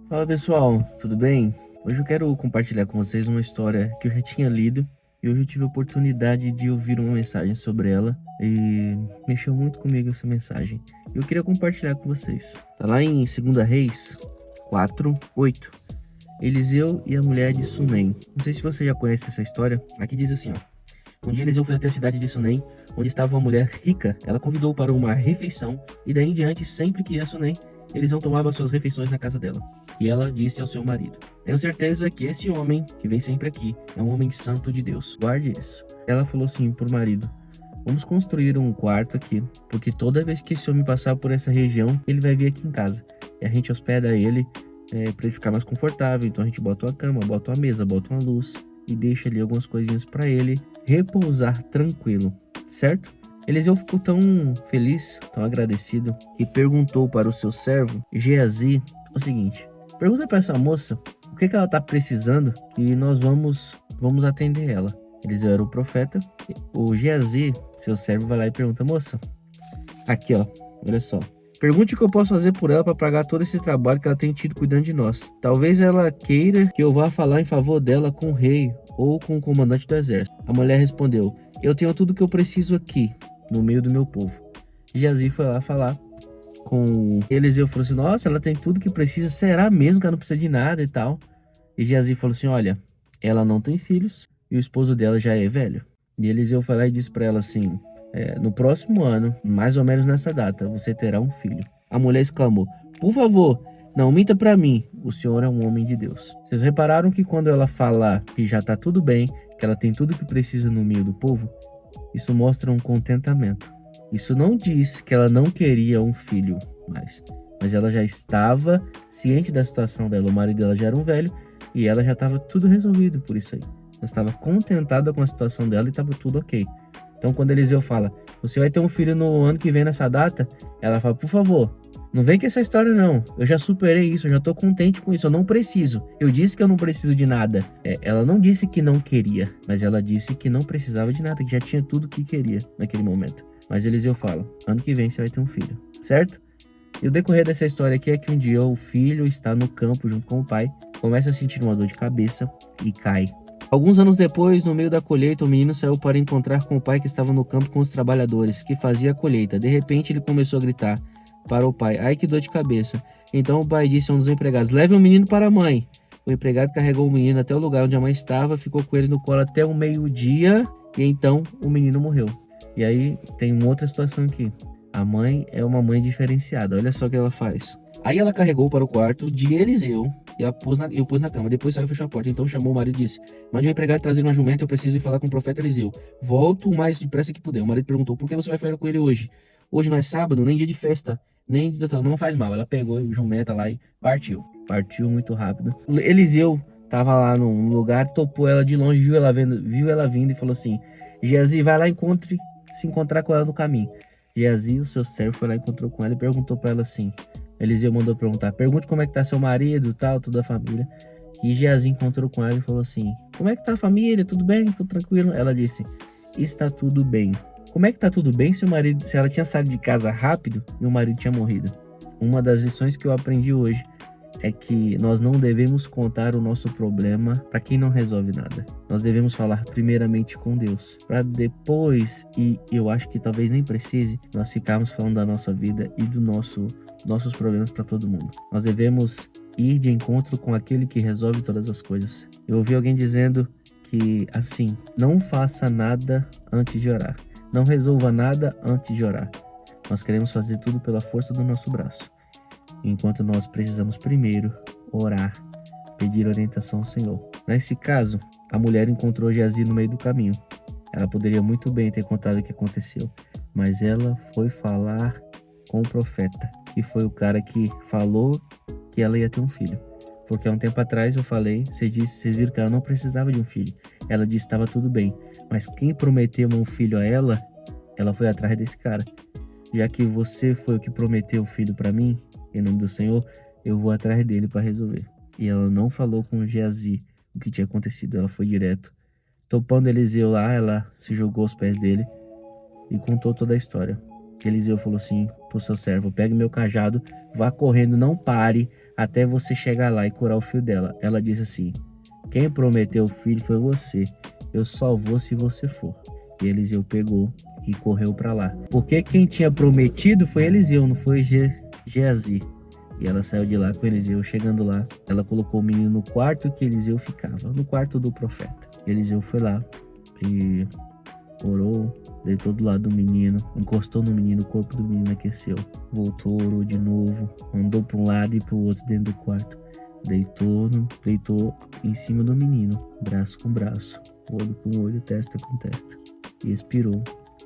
Fala pessoal, tudo bem? Hoje eu quero compartilhar com vocês uma história que eu já tinha lido e hoje eu tive a oportunidade de ouvir uma mensagem sobre ela e mexeu muito comigo essa mensagem. Eu queria compartilhar com vocês. Tá lá em 2 Reis 4:8. Eliseu e a mulher de Sunem. Não sei se você já conhece essa história. Aqui diz assim, ó. Um dia Eliseu foi até a cidade de Sunem, onde estava uma mulher rica. Ela convidou para uma refeição e daí em diante, sempre que ia a Sunem, Eliseu tomava suas refeições na casa dela. E ela disse ao seu marido: tenho certeza que esse homem que vem sempre aqui é um homem santo de Deus. Guarde isso. Ela falou assim pro marido: vamos construir um quarto aqui, porque toda vez que esse homem passar por essa região, ele vai vir aqui em casa. E a gente hospeda ele para ele ficar mais confortável. Então a gente bota uma cama, bota uma mesa, bota uma luz e deixa ali algumas coisinhas para ele repousar tranquilo, certo? Eliseu ficou tão feliz, tão agradecido, que perguntou para o seu servo Geazi o seguinte: pergunta para essa moça o que ela está precisando, que nós vamos atender ela. Eliseu era o profeta. O Geazi, seu servo, vai lá e pergunta: moça, aqui ó, olha só. Pergunte o que eu posso fazer por ela para pagar todo esse trabalho que ela tem tido cuidando de nós. Talvez ela queira que eu vá falar em favor dela com o rei ou com o comandante do exército. A mulher respondeu: eu tenho tudo o que eu preciso aqui, no meio do meu povo. Geazi foi lá falar com Eliseu, falou assim: nossa, ela tem tudo que precisa, será mesmo que ela não precisa de nada e tal? E Geazi falou assim: olha, ela não tem filhos e o esposo dela já é velho. E Eliseu foi lá e disse para ela assim: no próximo ano, mais ou menos nessa data, você terá um filho. A mulher exclamou: por favor, não minta para mim, o senhor é um homem de Deus. Vocês repararam que quando ela fala que já tá tudo bem, que ela tem tudo que precisa no meio do povo, isso mostra um contentamento. Isso não diz que ela não queria um filho mais, mas ela já estava ciente da situação dela. O marido dela já era um velho e ela já estava tudo resolvido por isso aí. Ela estava contentada com a situação dela e estava tudo ok. Então quando Eliseu fala: você vai ter um filho no ano que vem nessa data, ela fala: por favor, não vem com essa história não, eu já superei isso, eu já tô contente com isso, eu não preciso. Eu disse que eu não preciso de nada. Ela não disse que não queria, mas ela disse que não precisava de nada, que já tinha tudo que queria naquele momento. Mas Eliseu fala: ano que vem você vai ter um filho, certo? E o decorrer dessa história aqui é que um dia o filho está no campo junto com o pai, começa a sentir uma dor de cabeça e cai. Alguns anos depois, no meio da colheita, o menino saiu para encontrar com o pai que estava no campo com os trabalhadores, que fazia a colheita. De repente, ele começou a gritar para o pai: ai, que dor de cabeça. Então o pai disse a um dos empregados: leve o menino para a mãe. O empregado carregou o menino até o lugar onde a mãe estava, ficou com ele no colo até o meio-dia, e então o menino morreu. E aí tem uma outra situação aqui. A mãe é uma mãe diferenciada. Olha só o que ela faz. Aí ela carregou para o quarto de Eliseu e o pôs na cama. Depois saiu e fechou a porta. Então chamou o marido e disse: mande o empregado trazer uma jumenta, eu preciso ir falar com o profeta Eliseu. Volto o mais depressa que puder. O marido perguntou: por que você vai falar com ele hoje? Hoje não é sábado, nem dia de festa, nem dia de... Não faz mal. Ela pegou a jumenta lá e partiu. Partiu muito rápido. Eliseu tava lá num lugar, topou ela de longe, viu ela vindo e falou assim: Geazi, vai lá se encontrar com ela no caminho. Geazi, o seu servo, foi lá, encontrou com ela e perguntou para ela assim. Eliseu mandou perguntar: pergunte como é que tá seu marido, tal, toda a família. E Geazi encontrou com ela e falou assim: como é que tá a família? Tudo bem? Tudo tranquilo? Ela disse: está tudo bem. Como é que tá tudo bem se ela tinha saído de casa rápido e o marido tinha morrido? Uma das lições que eu aprendi hoje é que nós não devemos contar o nosso problema para quem não resolve nada. Nós devemos falar primeiramente com Deus, para depois, e eu acho que talvez nem precise, nós ficarmos falando da nossa vida e nossos problemas para todo mundo. Nós devemos ir de encontro com aquele que resolve todas as coisas. Eu ouvi alguém dizendo que, assim, não faça nada antes de orar. Não resolva nada antes de orar. Nós queremos fazer tudo pela força do nosso braço, enquanto nós precisamos primeiro orar, pedir orientação ao Senhor. Nesse caso, a mulher encontrou Geazi no meio do caminho. Ela poderia muito bem ter contado o que aconteceu, mas ela foi falar com o profeta, que foi o cara que falou que ela ia ter um filho. Porque há um tempo atrás eu falei, vocês viram que ela não precisava de um filho. Ela disse que estava tudo bem, mas quem prometeu um filho a ela foi atrás desse cara. Já que você foi o que prometeu o filho para mim, em nome do Senhor, eu vou atrás dele para resolver. E ela não falou com Geazi o que tinha acontecido, ela foi direto. Topando Eliseu lá, ela se jogou aos pés dele e contou toda a história. Eliseu falou assim: pro seu servo: pegue meu cajado, vá correndo, não pare até você chegar lá e curar o filho dela. Ela disse assim: quem prometeu o filho foi você, eu só vou se você for. E Eliseu pegou e correu para lá, porque quem tinha prometido foi Eliseu, não foi Geazi. E ela saiu de lá com Eliseu. Chegando lá, ela colocou o menino no quarto que Eliseu ficava, no quarto do profeta. Eliseu foi lá e orou, deitou do lado do menino, encostou no menino, o corpo do menino aqueceu. Voltou, orou de novo, andou para um lado e para o outro dentro do quarto. Deitou em cima do menino, braço com braço, olho com olho, testa com testa. E expirou.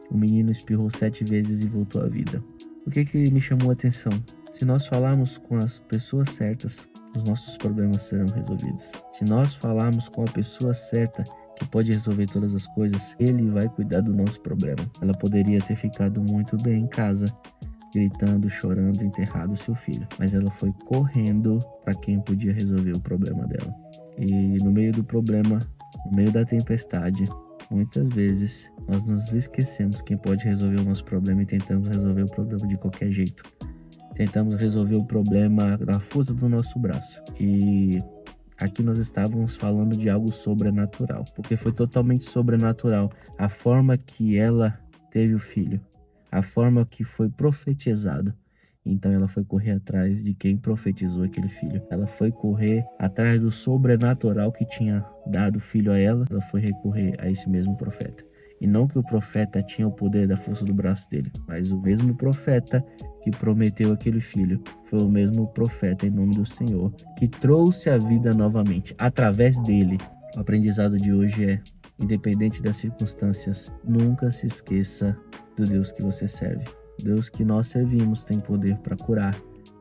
O menino espirrou 7 vezes e voltou à vida. O que me chamou a atenção? Se nós falarmos com as pessoas certas, os nossos problemas serão resolvidos. Se nós falarmos com a pessoa certa, que pode resolver todas as coisas, ele vai cuidar do nosso problema. Ela poderia ter ficado muito bem em casa, gritando, chorando, enterrado seu filho, mas ela foi correndo para quem podia resolver o problema dela. E no meio do problema, no meio da tempestade, muitas vezes nós nos esquecemos quem pode resolver o nosso problema e tentamos resolver o problema de qualquer jeito. Tentamos resolver o problema na força do nosso braço. E aqui nós estávamos falando de algo sobrenatural, porque foi totalmente sobrenatural a forma que ela teve o filho, a forma que foi profetizado. Então ela foi correr atrás de quem profetizou aquele filho. Ela foi correr atrás do sobrenatural que tinha dado filho a ela. Ela foi recorrer a esse mesmo profeta. E não que o profeta tinha o poder da força do braço dele, mas o mesmo profeta que prometeu aquele filho foi o mesmo profeta, em nome do Senhor, que trouxe a vida novamente através dele. O aprendizado de hoje é: independente das circunstâncias, nunca se esqueça do Deus que você serve. O Deus que nós servimos tem poder para curar,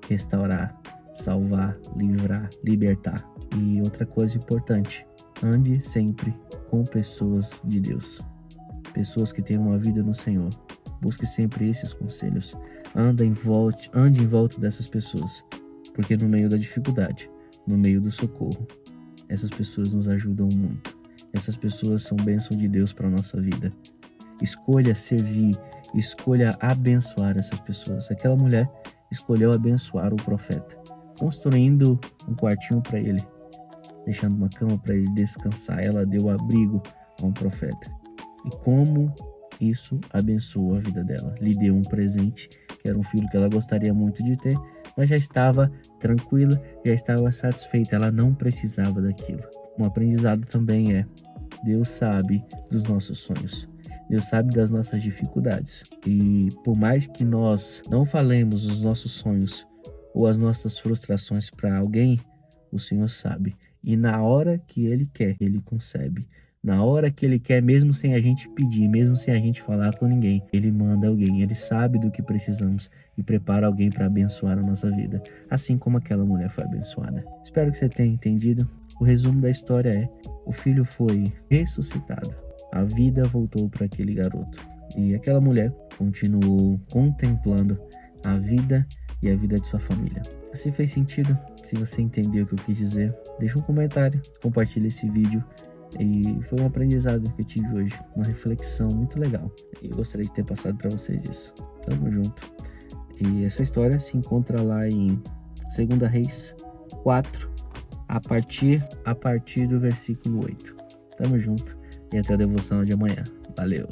restaurar, salvar, livrar, libertar. E outra coisa importante: ande sempre com pessoas de Deus, pessoas que têm uma vida no Senhor. Busque sempre esses conselhos. Ande em volta dessas pessoas, porque no meio da dificuldade, no meio do socorro, essas pessoas nos ajudam muito. Essas pessoas são bênção de Deus para a nossa vida. Escolha servir, escolha abençoar essas pessoas. Aquela mulher escolheu abençoar o profeta, construindo um quartinho para ele, deixando uma cama para ele descansar. Ela deu abrigo a um profeta. E como isso abençoou a vida dela. Lhe deu um presente, que era um filho que ela gostaria muito de ter, mas já estava tranquila, já estava satisfeita, ela não precisava daquilo. Um aprendizado também é: Deus sabe dos nossos sonhos, Deus sabe das nossas dificuldades. E por mais que nós não falemos os nossos sonhos ou as nossas frustrações para alguém, o Senhor sabe. E na hora que Ele quer, Ele concebe. Na hora que Ele quer, mesmo sem a gente pedir, mesmo sem a gente falar com ninguém, Ele manda alguém. Ele sabe do que precisamos e prepara alguém para abençoar a nossa vida, assim como aquela mulher foi abençoada. Espero que você tenha entendido. O resumo da história é: o filho foi ressuscitado, a vida voltou para aquele garoto, e aquela mulher continuou contemplando a vida e a vida de sua família. Se fez sentido, se você entendeu o que eu quis dizer, deixa um comentário, compartilha esse vídeo. E foi um aprendizado que eu tive hoje, uma reflexão muito legal. E eu gostaria de ter passado para vocês isso. Tamo junto. E essa história se encontra lá em 2 Reis 4, a partir do versículo 8. Tamo junto e até a devoção de amanhã. Valeu!